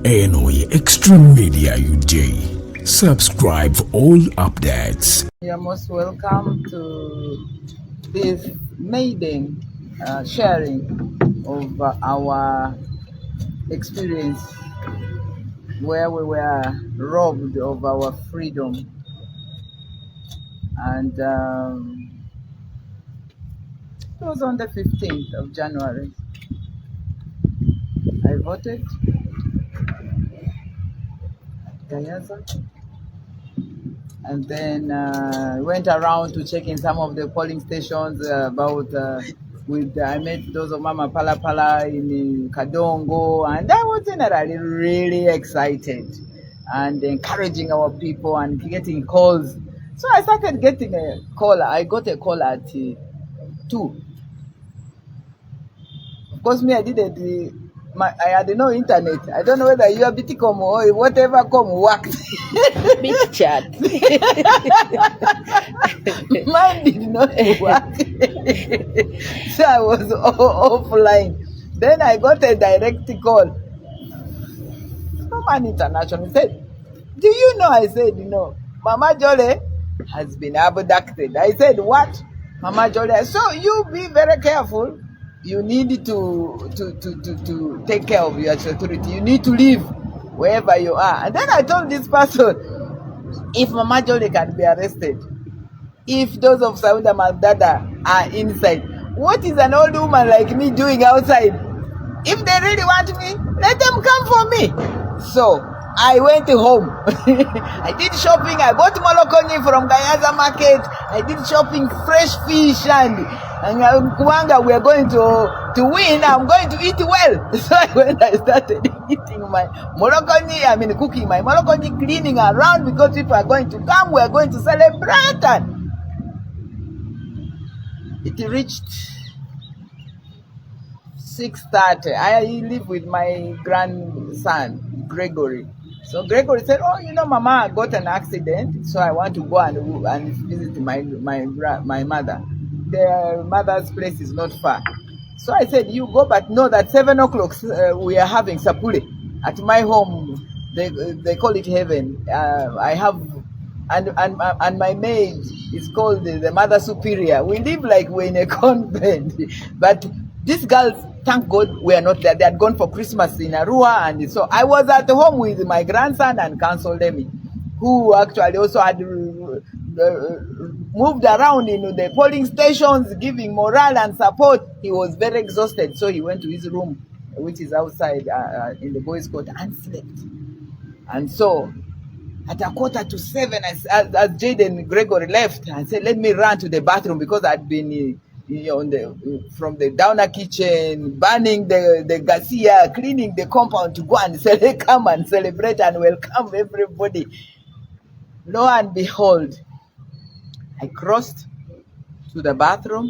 Eno Extreme Media UJ. Subscribe for all updates. You're most welcome to this maiden sharing of our experience where we were robbed of our freedom. And it was on the 15th of January. I voted Gayaza, and then went around to check in some of the polling stations I met those of Mama Pala Pala in Kadongo, and I was generally really excited and encouraging our people and getting calls. So I started getting a call. I got a call at 2. Of course, me, I had no internet. I don't know whether your Bitcom or whatever worked. Big chat. Mine did not work. So I was offline. Then I got a direct call from an international. He said, "Do you know?" I said, "No. Mama Jole has been abducted." I said, "What? Mama Jole?" So you be very careful. You need to take care of your security. You need to live wherever you are. And then I told this person, if Mama Jole can be arrested, if those of Sauda Magdada are inside, what is an old woman like me doing outside? If they really want me, let them come for me. So I went home. I did shopping. I bought molokoni from Gayaza market. I did shopping, fresh fish, and Kuanga, we are going to win. I'm going to eat well. So when I started eating my molokoni, cooking my molokoni, cleaning around because people are going to come. We are going to celebrate. And it reached 6:30. I live with my grandson, Gregory. So Gregory said, "Oh, Mama got an accident, so I want to go and visit my mother. Their mother's place is not far." So I said, "You go, but know that 7 o'clock we are having sapule at my home. They call it heaven. I have and my maid is called the Mother Superior. We live like we're in a convent, but these girls, thank God, we are not there. They had gone for Christmas in Arua, and so I was at home with my grandson and Council Demi, who actually also had moved around in the polling stations, giving morale and support. He was very exhausted, so he went to his room, which is outside in the boys' court, and slept. And so at 6:45, as Jaden Gregory left, I said, "Let me run to the bathroom," because I'd been from the downer kitchen, burning the Garcia, cleaning the compound to go and come and celebrate and welcome everybody. Lo and behold, I crossed to the bathroom.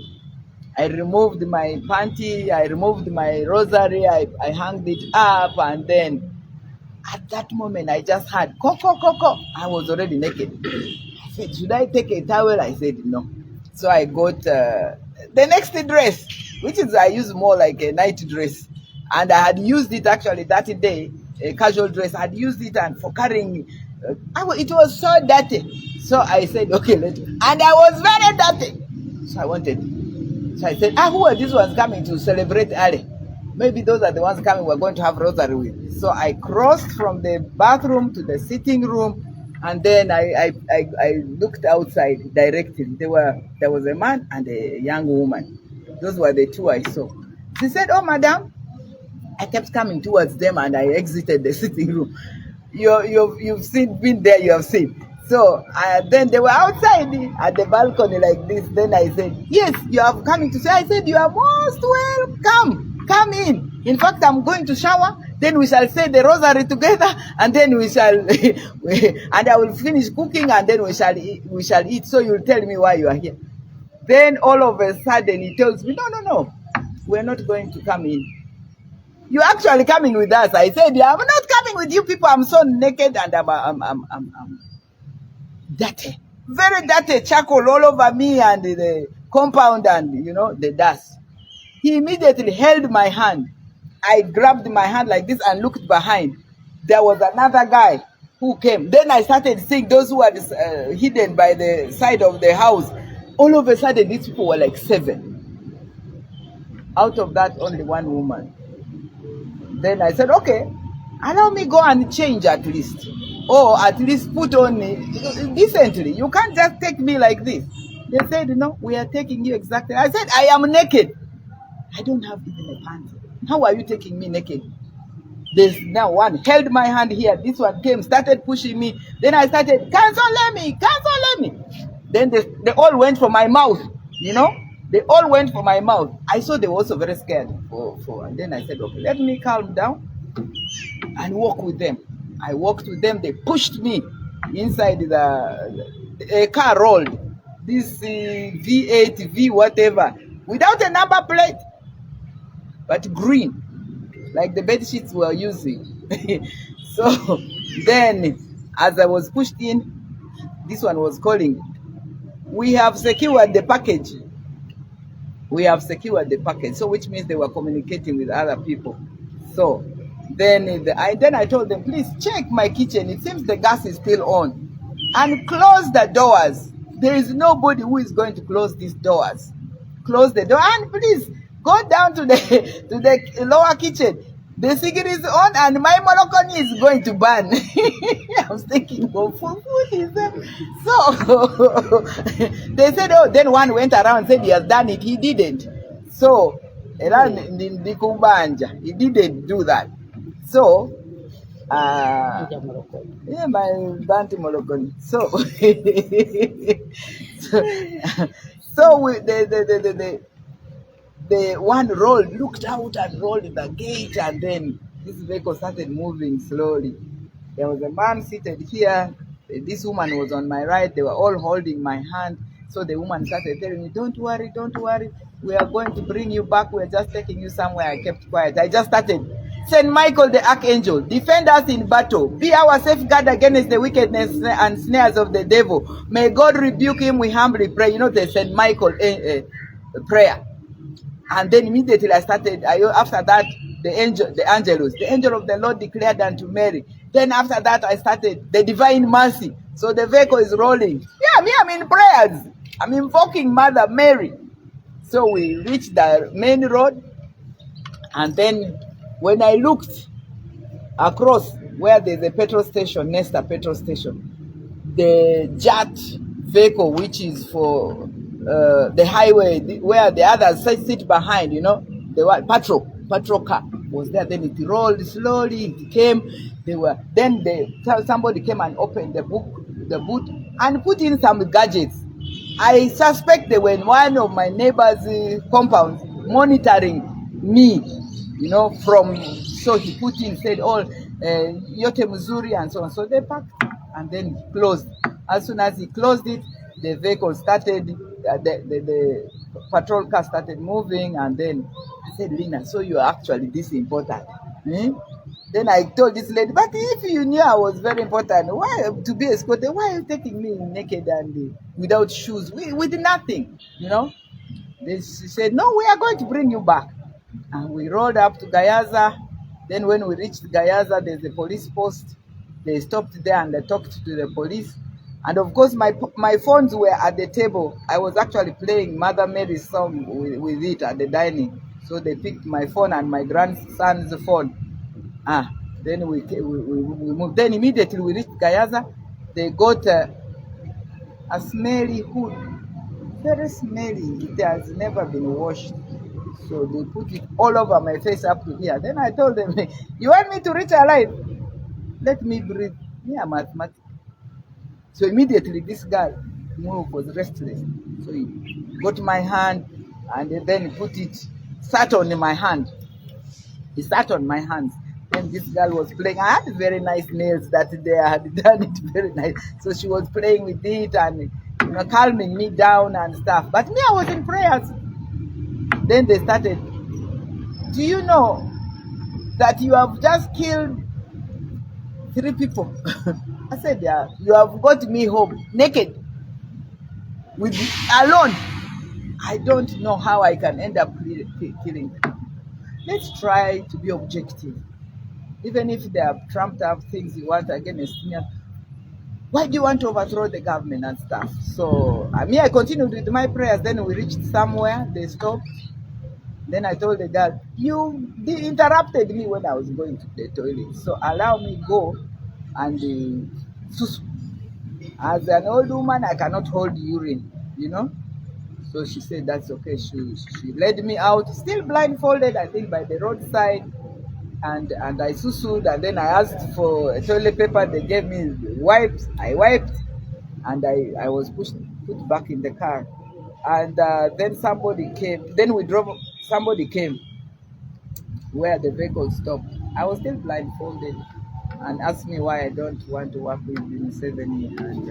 I removed my panty, I removed my rosary, I hung it up, and then at that moment I just had coco. I was already naked. I said, "Should I take a towel?" I said, "No." So I got the next dress, which is I use more like a night dress, and I had used it actually that day, a casual dress. I had used it and for carrying. It was so dirty. So I said, "Okay, and I was very dirty. So I I said, who are these ones coming to celebrate Ali? Maybe those are the ones coming we're going to have rosary with." So I crossed from the bathroom to the sitting room, and then I looked outside directly. There was a man and a young woman. Those were the two I saw. She said, "Oh, madam." I kept coming towards them, and I exited the sitting room. You've been there, you have seen. So then they were outside at the balcony like this. Then I said, "Yes, you are coming to say." I said, "You are most welcome. Come in. In fact, I'm going to shower. Then we shall say the rosary together, and then we shall, and I will finish cooking, and then we shall eat. So you'll tell me why you are here." Then all of a sudden he tells me, "No, we're not going to come in. You're actually coming with us." I said, "Yeah, I'm not coming with you people. I'm so naked and I'm dirty, very dirty, charcoal all over me and the compound and the dust." He immediately held my hand. I grabbed my hand like this and looked behind. there was another guy who came. Then I started seeing those who were hidden by the side of the house. All of a sudden, these people were like 7. Out of that, only 1 woman. Then I said, okay, allow me go and change at least. Or at least put on decently. You can't just take me like this. They said, no, we are taking you exactly. I said, I am naked. I don't have even a pant. How are you taking me naked? There's now one held my hand here. This one came, started pushing me. Then I started, cancel me. Then they all went for my mouth, you know. They all went for my mouth. I saw they were also very scared. And then I said, okay, let me calm down and walk with them. I walked with them. They pushed me inside a car rolled. This V8, V whatever, without a number plate, but green, like the bed sheets we were using. So then, as I was pushed in, this one was calling, we have secured the package. So which means they were communicating with other people. So then I told them, please check my kitchen. It seems the gas is still on. And close the doors. There is nobody who is going to close these doors. Close the door and please go down to the lower kitchen. The cigarette is on and my molokoni is going to burn. I was thinking, oh, food is that? So they said, oh, then one went around and said he has done it. He didn't. So he didn't do that. So yeah, my Banti Molokoni. So the one looked out and rolled the gate, and then this vehicle started moving slowly. There was a man seated here. This woman was on my right. They were all holding my hand. So the woman started telling me, don't worry. We are going to bring you back. We're just taking you somewhere. I kept quiet. I just started. Saint Michael the Archangel, defend us in battle. Be our safeguard against the wickedness and snares of the devil. May God rebuke him, we humbly pray. You know the Saint Michael prayer. And then immediately I started, after that, the angel of the Lord declared unto Mary. Then after that, I started the divine mercy. So the vehicle is rolling. Yeah, I'm in prayers. I'm invoking Mother Mary. So we reached the main road. And then when I looked across where there's a petrol station, Nesta petrol station, the jet vehicle, which is for the highway, where the others sit behind, you know, the patrol car was there. Then it rolled slowly. It came. Somebody came and opened the boot, and put in some gadgets. I suspect they were in one of my neighbor's compounds monitoring me, you know, so he put in, said, all yote mzuri and so on. So they packed and then closed. As soon as he closed it, the vehicle started, the patrol car started moving, and then I said, Lina, so you're actually this important. Then I told this lady, but if you knew I was very important, why to be escorted? Why are you taking me naked and without shoes, with nothing, you know? Then she said, no, we are going to bring you back. And we rode up to Gayaza. Then when we reached Gayaza, there's a police post. They stopped there and they talked to the police. And of course, my phones were at the table. I was actually playing Mother Mary's song with it at the dining. So they picked my phone and my grandson's phone. Then we moved. Then immediately we reached Gayaza. They got a smelly hood. Very smelly. It has never been washed. So they put it all over my face up to here. Then I told them, you want me to reach alive? Let me breathe. Yeah, mathematics. So immediately this guy was restless. So he got my hand and then sat on my hand. He sat on my hands. Then this girl was playing. I had very nice nails that day. I had done it very nice. So she was playing with it and calming me down and stuff. But me, I was in prayers. Then they started, do you know that you have just killed 3 people? I said, yeah, you have got me home naked, alone. I don't know how I can end up killing them. Let's try to be objective. even if they are trumped up things you want against me, why do you want to overthrow the government and stuff? So I continued with my prayers. Then we reached somewhere, they stopped. Then I told the girl, you interrupted me when I was going to the toilet, so allow me go and as an old woman I cannot hold urine, you know. So she said that's okay. She led me out, still blindfolded, I think by the roadside, and I susued, and then I asked for a toilet paper. They gave me wipes. I wiped, and I was put back in the car, and then somebody came. Then we drove. Somebody came where the vehicle stopped. I was still blindfolded, and asked me why I don't want to work with Museveni and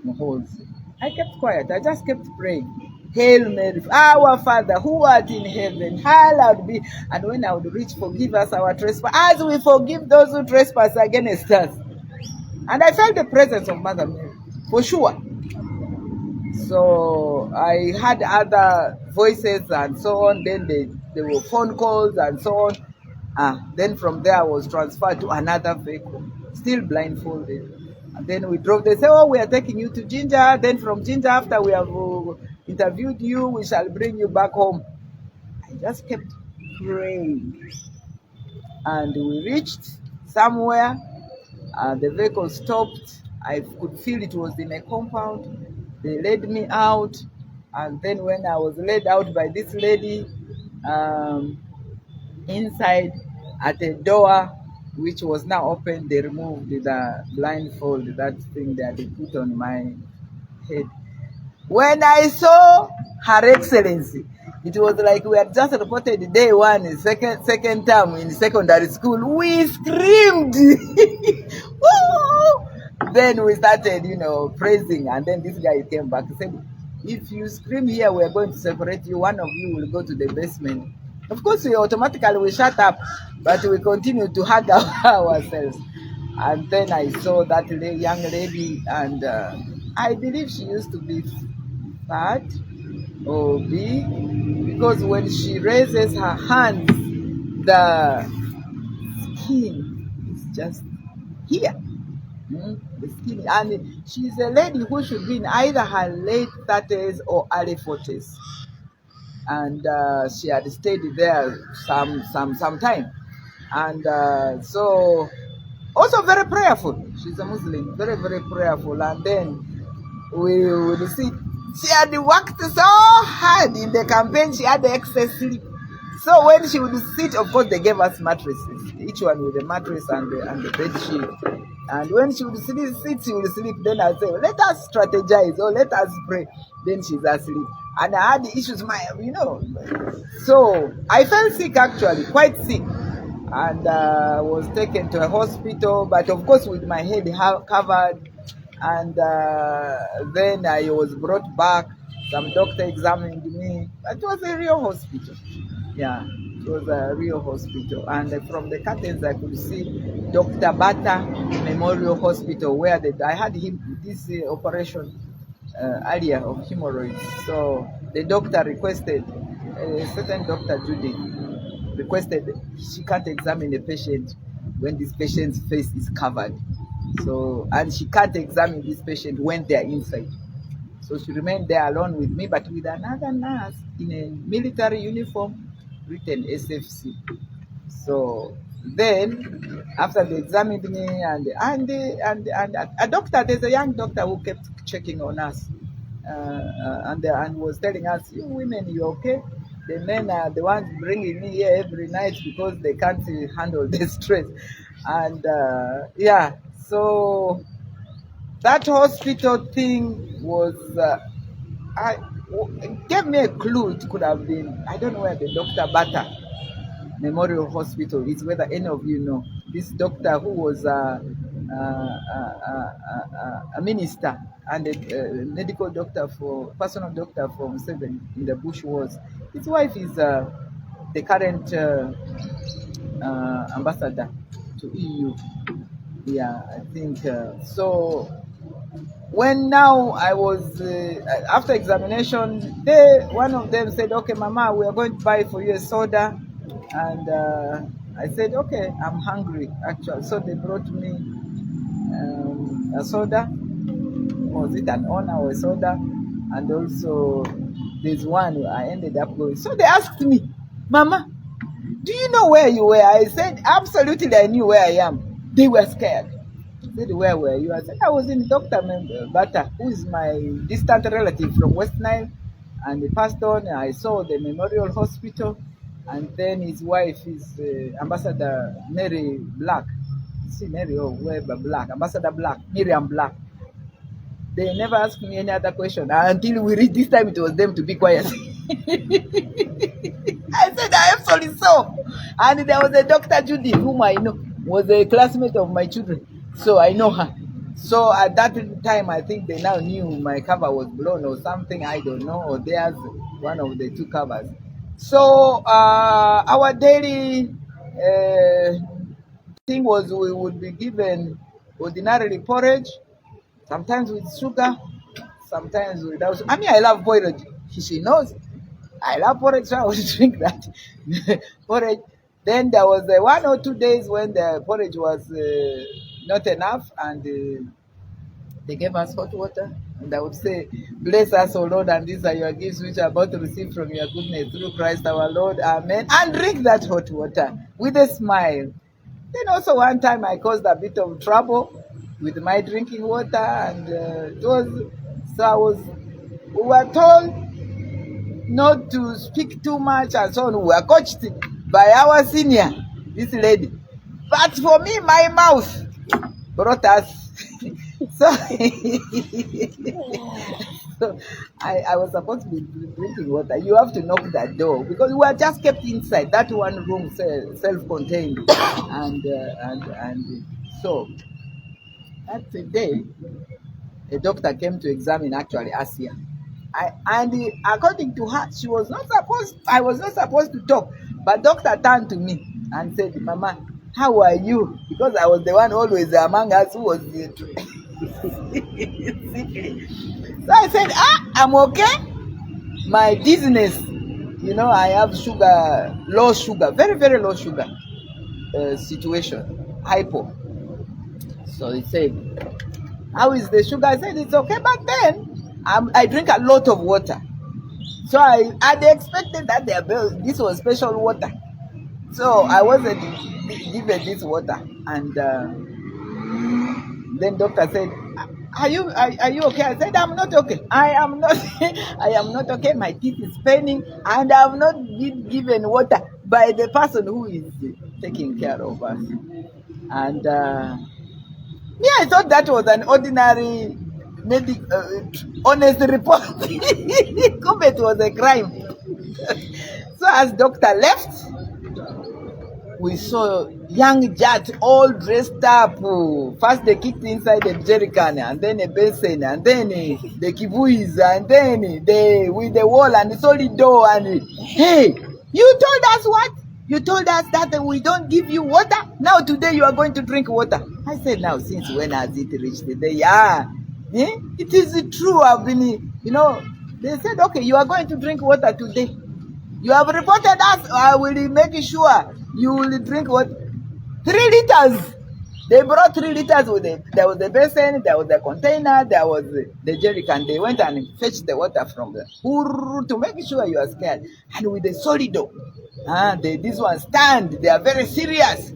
Muhoozi. I kept quiet. I just kept praying. Hail Mary, our Father who art in heaven, hallowed be. And when I would reach, forgive us our trespass, as we forgive those who trespass against us. And I felt the presence of Mother Mary, for sure. So I had other voices and so on. Then there were phone calls and so on. Then from there I was transferred to another vehicle, still blindfolded. And then we drove. They say, oh, we are taking you to Ginger. Then from Ginger, after we have interviewed you, we shall bring you back home. I just kept praying. And we reached somewhere. The vehicle stopped. I could feel it was in a compound. They led me out. And then when I was led out by this lady, inside at a door which was now open, they removed the blindfold, that thing that they put on my head. When I saw Her Excellency, it was like we had just reported day one in second term in secondary school. We screamed. Then we started, praising, and then this guy came back and said, if you scream here, we're going to separate you. One of you will go to the basement. Of course, we shut up, but we continued to hug ourselves. And then I saw that young lady, and I believe she used to be fat or big, because when she raises her hands, the skin is just here. The skin, and she's a lady who should be in either her late 30s or early 40s. And she had stayed there some time, and so also very prayerful. She's a Muslim, very very prayerful. And then we would see she had worked so hard in the campaign. She had excess sleep, so when she would sit, of course they gave us mattresses, each one with a mattress and the bed sheet. And when she would sit, she would sleep. Then I'd say, let us strategize or let us pray. Then she's asleep. And I had the issues, So I felt sick, actually, quite sick. And was taken to a hospital, but of course with my head covered. And then I was brought back. Some doctor examined me. It was a real hospital. Yeah, it was a real hospital. And from the curtains, I could see Dr. Bata Memorial Hospital, where I had this operation earlier of hemorrhoids. So the doctor requested, a certain Dr. Judy requested, she can't examine a patient when this patient's face is covered. So, and she can't examine this patient when they're inside. So she remained there alone with me, but with another nurse in a military uniform, written SFC. So then, after they examined me, and a doctor, there's a young doctor who kept checking on us, and was telling us, you women, you okay? The men are the ones bringing me here every night because they can't handle the stress. And yeah, so that hospital thing was, it gave me a clue. It could have been, I don't know where the Dr. Bata Memorial Hospital is, whether any of you know. This doctor who was a minister and a medical doctor, personal doctor for Museveni in the Bush Wars. His wife is the current ambassador to EU. Yeah, I think so. When now I was after examination, one of them said, "Okay, Mama, we are going to buy for you a soda," and I said, okay, I'm hungry, actually. So they brought me a soda. Was it an honor or a soda? And also, there's one I ended up going. So they asked me, Mama, do you know where you were? I said, absolutely, I knew where I am. They were scared. I said, where were you? I said, I was in Dr. Bata, who is my distant relative from West Nile. And he passed on. I saw the Memorial Hospital. And then his wife is Ambassador Mary Black. See, Mary or whoever Black, Ambassador Black, Miriam Black. They never asked me any other question until we reached this time. It was them to be quiet. I said, I am sorry, so. And there was a Dr. Judy, whom I know, was a classmate of my children. So I know her. So at that time, I think they now knew my cover was blown or something. I don't know. Or theirs, one of the two covers. So our daily thing was we would be given ordinarily porridge, sometimes with sugar, sometimes without. I mean, I love porridge. She knows. I love porridge, so I would drink that porridge. Then there was 1 or 2 days when the porridge was not enough, and they gave us hot water. And I would say, bless us, O Lord, and these are your gifts which are about to receive from your goodness through Christ our Lord. Amen. And drink that hot water with a smile. Then also one time I caused a bit of trouble with my drinking water, and we were told not to speak too much and so on. We were coached by our senior, this lady. But for me, my mouth brought us. So, so I was supposed to be drinking water. You have to knock that door because we were just kept inside that one room, self-contained, and so that day, a doctor came to examine actually Asia. According to her, I was not supposed to talk. But doctor turned to me and said, Mama, how are you? Because I was the one always among us who was sickly. So I said, I'm okay. My dizziness, I have low sugar, very, very low sugar situation, hypo. So he said, how is the sugar? I said, it's okay, but then I drink a lot of water. So I expected that this was special water. So I wasn't given this water. And then doctor said, are you okay? I said, I'm not okay. I am not okay. My teeth is paining, and I have not been given water by the person who is taking care of us. And I thought that was an ordinary honest report. It was a crime. So as doctor left, we saw young judge all dressed up. First they kicked inside the jerrycan, and then a basin, and then the kibuis, and then with the wall and the solid door. And hey, you told us what? You told us that we don't give you water. Now today you are going to drink water. I said, now since when has it reached the day? Yeah, it is true. I've been, they said, okay, you are going to drink water today. You have reported us. I will make sure you will drink what? 3 liters. They brought 3 liters with it. There was a basin, there was a container, there was the jerrycan. They went and fetched the water from the to make sure you are scared. And with the solido, this one stand. They are very serious.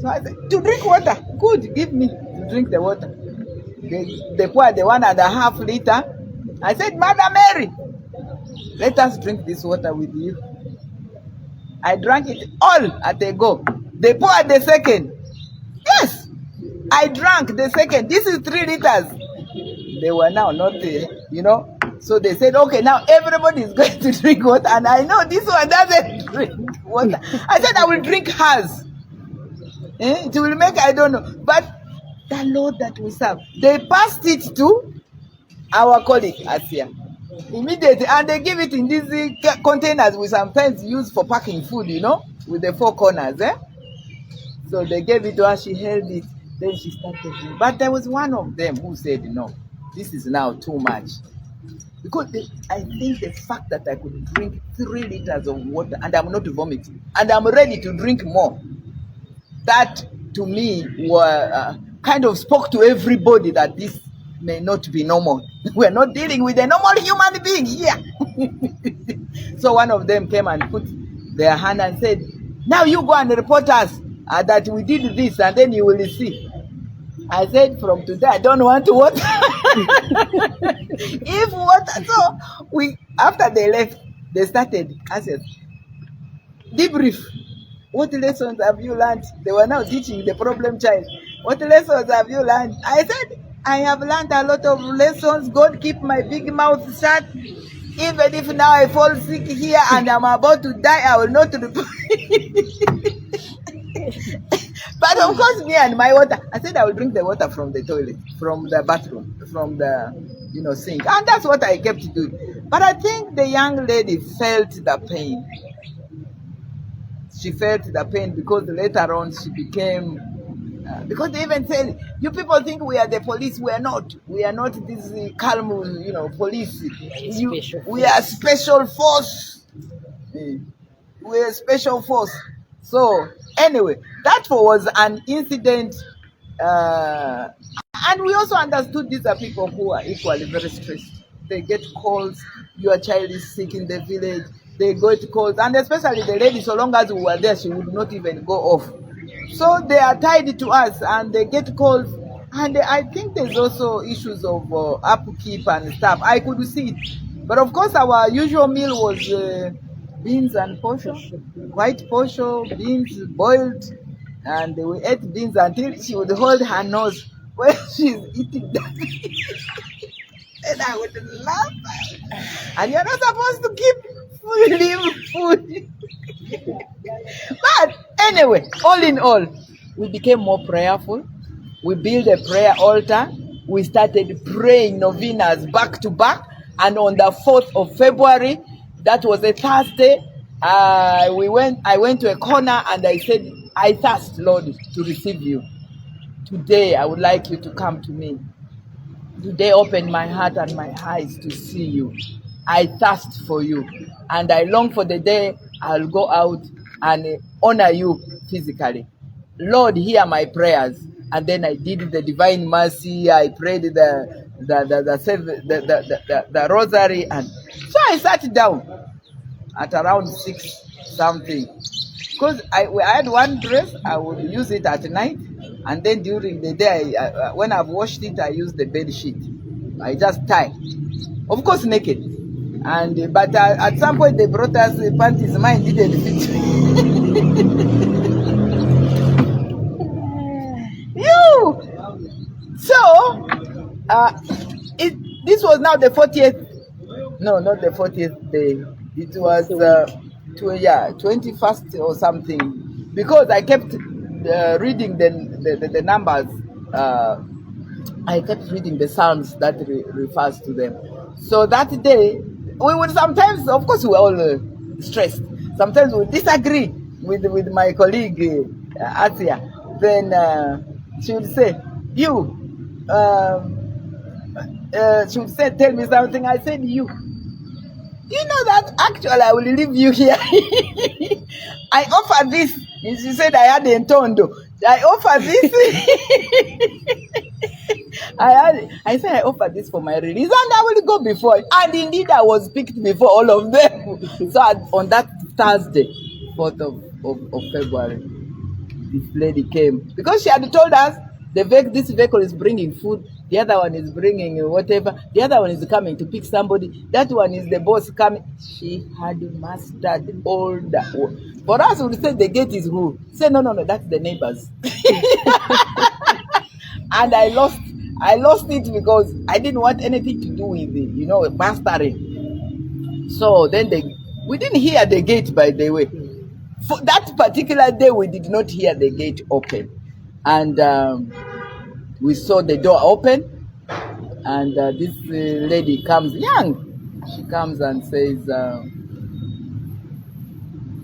So I said, to drink water, good, give me to drink the water. They poured the 1.5 liter. I said, Mother Mary, let us drink this water with you. I drank it all at a go. They poured the second. Yes, I drank the second. This is 3 liters. They were now not, So they said, okay, now everybody is going to drink water. And I know this one doesn't drink water. I said, I will drink hers. It will make, I don't know. But the Lord that we serve, they passed it to our colleague, Asia. Immediately, and they give it in these containers we sometimes use for packing food, with the 4 corners. So they gave it to her, she held it, then she started. But there was one of them who said, no, this is now too much. because I think the fact that I could drink 3 liters of water and I'm not vomiting and I'm ready to drink more, that to me were kind of spoke to everybody that this may not be normal. We're not dealing with a normal human being here. So one of them came and put their hand and said, now you go and report us that we did this, and then you will see. I said, from today I don't want water. If water, so we, after they left, they started asking, debrief. What lessons have you learned? They were now teaching the problem child. What lessons have you learned? I said, I have learned a lot of lessons. God keep my big mouth shut. Even if now I fall sick here and I'm about to die, I will not report. But of course, me and my water, I said I will drink the water from the toilet, from the bathroom, from the sink. And that's what I kept doing. But I think the young lady felt the pain. She felt the pain because later on she became, because they even said, you people think we are the police. We are not. We are not this calm, police. We are special force. We are special force. So anyway, that was an incident. And we also understood these are people who are equally very stressed. They get calls, your child is sick in the village. They get calls, and especially the lady, so long as we were there, she would not even go off. So they are tied to us and they get calls. And I think there's also issues of upkeep and stuff. I could see it. But of course, our usual meal was beans and posho, white posho, beans boiled. And we ate beans until she would hold her nose when she's eating that. And I would laugh. And you're not supposed to keep food. But anyway, all in all, we became more prayerful. We built a prayer altar. We started praying novenas back to back. And on the 4th of February, that was a Thursday, I went to a corner and I said, I thirst, Lord, to receive you. Today, I would like you to come to me. Today, open my heart and my eyes to see you. I thirst for you. And I long for the day I'll go out and honor you physically. Lord, hear my prayers. And then I did the Divine Mercy. I prayed the rosary. And so I sat down at around 6 something. Because I had one dress, I would use it at night. And then during the day, when I've washed it, I use the bed sheet. I just tie. Of course, naked. And but at some point, they brought us panties. Mine didn't fit. So, this was now the 40th. No, not the 40th day. It was 21st or something. Because I kept reading the numbers. I kept reading the Psalms that refers to them. So that day, we would sometimes, of course, we were all stressed. Sometimes we disagree with my colleague Asia. Then she would say, "You." She would say, "Tell me something." I said, "You." You know that actually I will leave you here. I offer this. And she said I had a tondo. I offer this. I said I offer this for my release and I will go before. And indeed I was picked before all of them. So on that Thursday, 4th of February, this lady came. Because she had told us this vehicle is bringing food. The other one is bringing whatever. The other one is coming to pick somebody. That one is the boss coming. She had mastered all that. For us, we say the gate is who? Say, no, that's the neighbors. And I lost it because I didn't want anything to do with it, mastering. So then we didn't hear the gate, by the way. For that particular day, we did not hear the gate open. And we saw the door open, and this lady comes, young. She comes and says,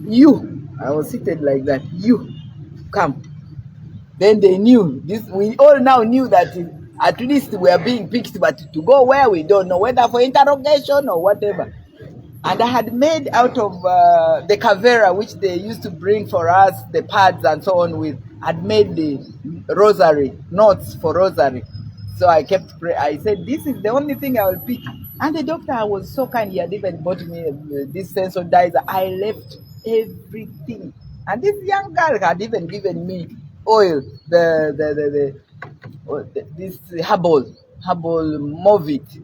"You." I was seated like that. "You, come." Then they knew this. We all now knew that At least we are being picked, but to go where we don't know, whether for interrogation or whatever. And I had made out of the cavera, which they used to bring for us, the pads and so on with, I'd made the rosary, knots for rosary. So I kept praying. I said, this is the only thing I will pick. And the doctor was so kind. He had even bought me this sensitizer. I left everything. And this young girl had even given me oil, this herbal Movit.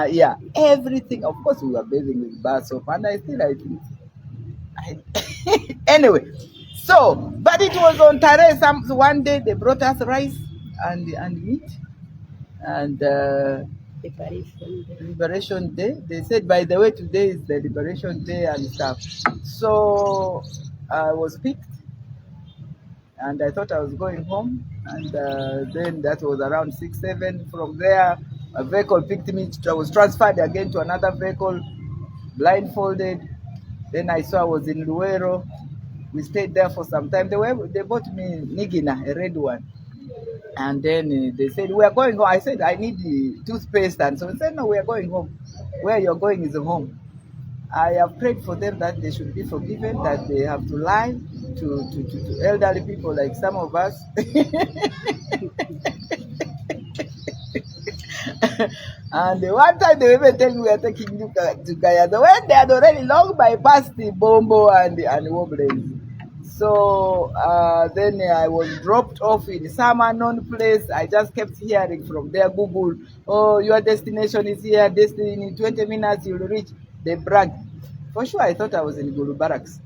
Yeah, everything. Of course, we were bathing with bar soap, and I think, anyway. So, but it was on Tare. One day they brought us rice and meat, and Liberation Day. They said, by the way, today is the Liberation Day and stuff. So I was picked, and I thought I was going home, and then that was around 6, 7. From there, a vehicle picked me. I was transferred again to another vehicle, blindfolded. Then I saw I was in Luero. We stayed there for some time. They bought me Nigina, a red one. And then they said, we are going home. I said, I need the toothpaste. And so they said, no, we are going home. Where you're going is home. I have prayed for them that they should be forgiven, that they have to lie to elderly people like some of us. And one time they even tell me we are taking you to Guyana when they had already long bypassed the Bombo and Wobbly. So then I was dropped off in some unknown place. I just kept hearing from their Google, oh, your destination is here, destiny in 20 minutes you'll reach. They bragged. For sure, I thought I was in Gulu Barracks.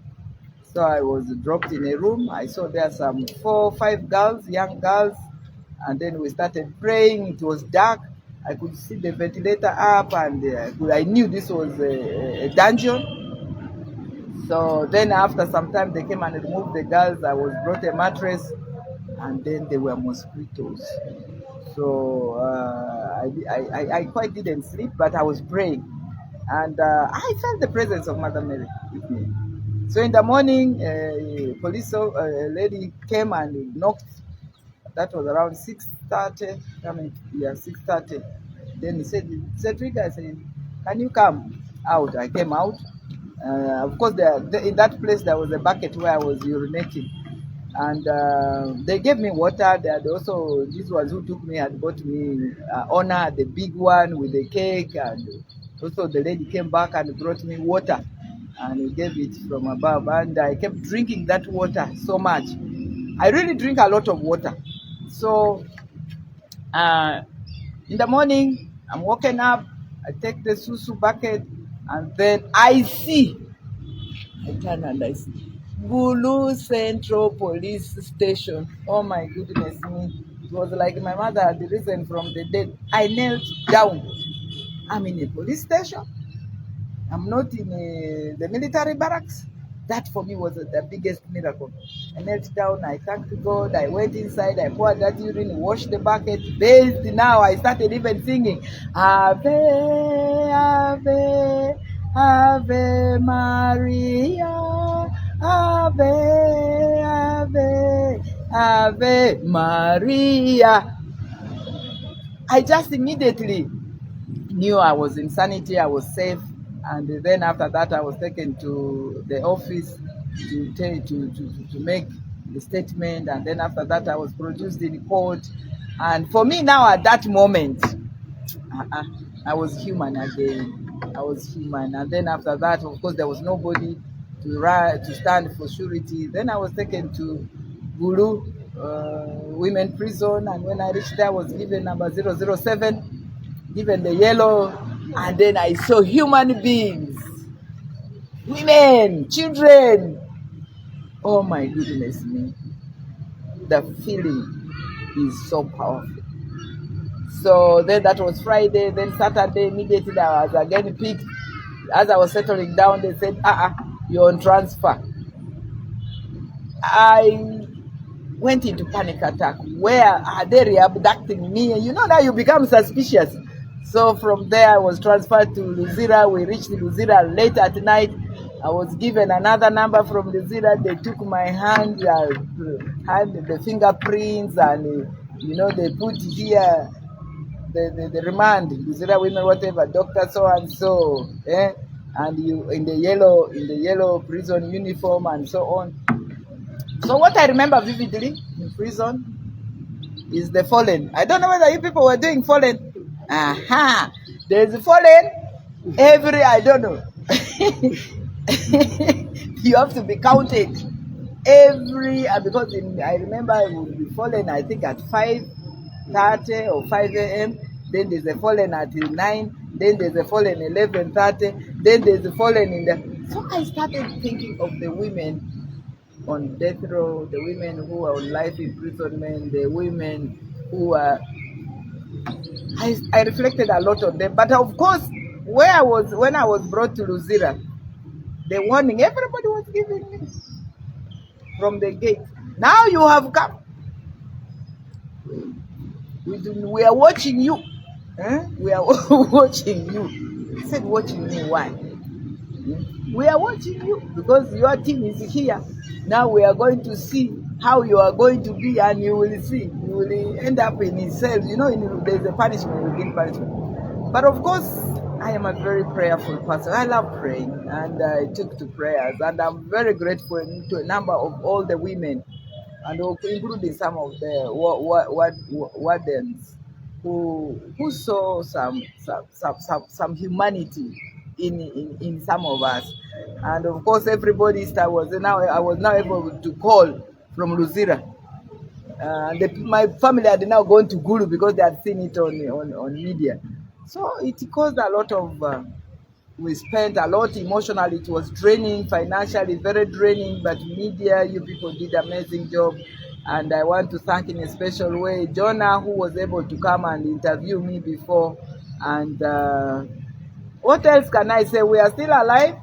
So I was dropped in a room. I saw there some 4 or 5 girls, young girls. And then we started praying. It was dark. I could see the ventilator up, and I knew this was a dungeon. So then after some time, they came and removed the girls. I was brought a mattress, and then there were mosquitoes. So I quite didn't sleep, but I was praying. And I felt the presence of Mother Mary with me. So in the morning, a lady came and knocked. That was around 6:30. 6:30. Then he said, Zedriga, I said, can you come out? I came out. Of course, in that place, there was a bucket where I was urinating. And they gave me water. They had also, these ones who took me had bought me honor, the big one with the cake. And also the lady came back and brought me water. And he gave it from above. And I kept drinking that water so much. I really drink a lot of water. So in the morning, I'm waking up. I take the susu bucket. And then I turn and I see Gulu Central Police Station. Oh my goodness me. It was like my mother had risen from the dead. I knelt down. I'm in a police station. I'm not in the military barracks. That for me was the biggest miracle. I knelt down, I thanked God, I went inside, I poured that urine, washed the bucket, bathed. Now I started even singing, Ave, Ave, Ave Maria, Ave, Ave, Ave Maria. I just immediately knew I was in sanity, I was safe. And then after that, I was taken to the office to make the statement. And then after that, I was produced in court. And for me now, at that moment, I was human again. I was human. And then after that, of course, there was nobody to stand for surety. Then I was taken to Gulu Women Prison. And when I reached there, I was given number 007, given the yellow. And then I saw human beings, women, children. Oh my goodness me. The feeling is so powerful. So then that was Friday. Then Saturday, immediately I was again picked. As I was settling down, they said, you're on transfer. I went into panic attack. Where are they re-abducting me? You know, now you become suspicious. So from there, I was transferred to Luzira. We reached Luzira late at night. I was given another number from Luzira. They took my hand, the fingerprints, and they put here the remand, Luzira women, whatever, doctor so and so, and you in the yellow prison uniform and so on. So what I remember vividly in prison is the fallen. I don't know whether you people were doing fallen. Aha, there's fallen I don't know. You have to be counted because I remember it would be fallen, I think at 5:30 or 5 a.m. Then there's a fallen at 9. Then there's a fallen 11:30. Then there's a fallen in the. So I started thinking of the women on death row, the women who are on life imprisonment, the women who are. I reflected a lot on them, but of course, when I was brought to Luzira, the warning everybody was giving me from the gate. Now you have come. We are watching you. We are watching you. I said, watching me, why? We are watching you because your team is here. Now we are going to see how you are going to be, and you will see. You will end up in his cells. There's a punishment, you get punishment. But of course, I am a very prayerful person. I love praying, and I took to prayers, and I'm very grateful to a number of all the women, and including some of the wardens who saw some humanity in some of us. And of course, everybody I was now able to call from Luzira. My family had now gone to Gulu because they had seen it on media. So it caused a lot of. We spent a lot emotionally. It was draining, financially very draining. But media, you people did an amazing job, and I want to thank in a special way Jonah, who was able to come and interview me before. And what else can I say? We are still alive.